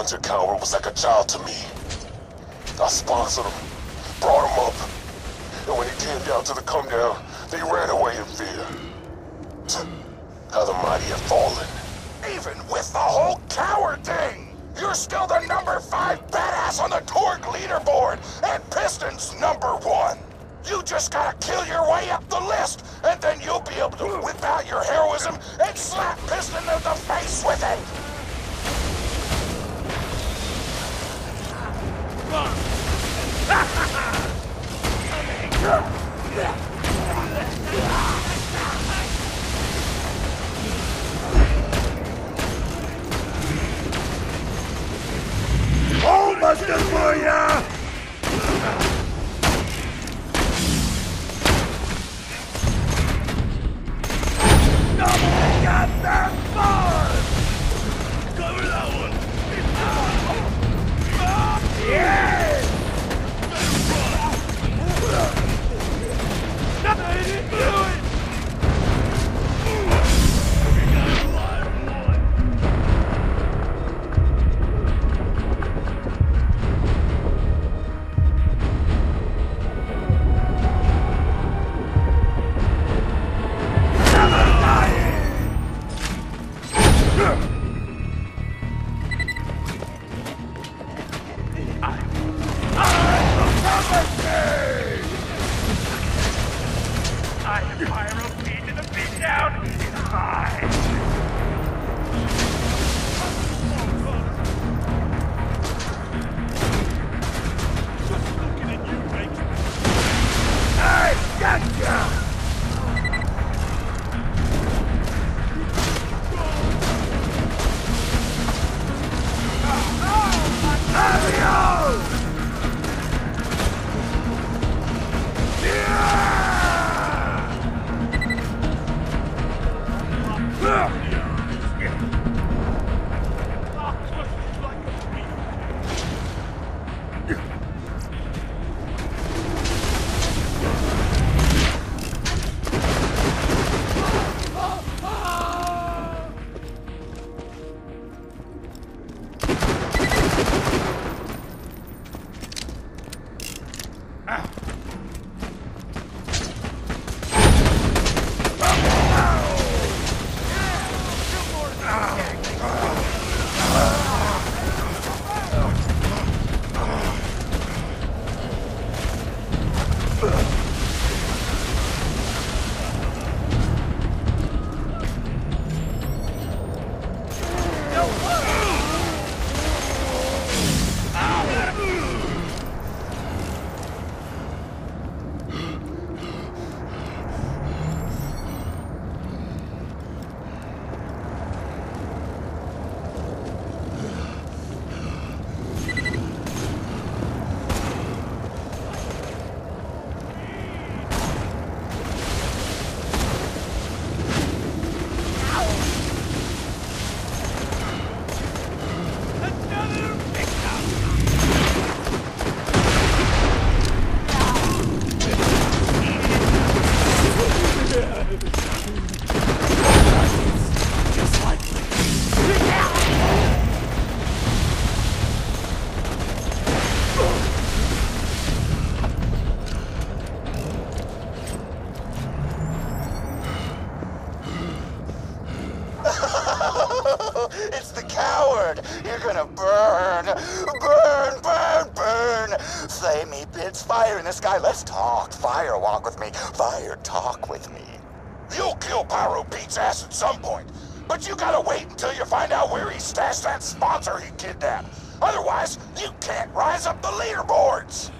Hunter Coward was like a child to me. I sponsored him, brought him up, and when he came down to the come down, they ran away in fear. How the mighty have fallen. Even with the whole coward thing, you're still the #5 badass on the Torg leaderboard, and Piston's #1. You just gotta kill your way up the list, and then you'll be able to whip out your heroism and slap Piston in the face with it. All busted for ya! Nobody got that far! Cover that one! Yes! I didn't do it! It's the coward! You're gonna burn! Burn, burn, burn! Flamey bits, fire in the sky. Let's talk. Fire walk with me. Fire talk with me. You'll kill Pyro Pete's ass at some point, but you gotta wait until you find out where he stashed that sponsor he kidnapped. Otherwise, you can't rise up the leaderboards!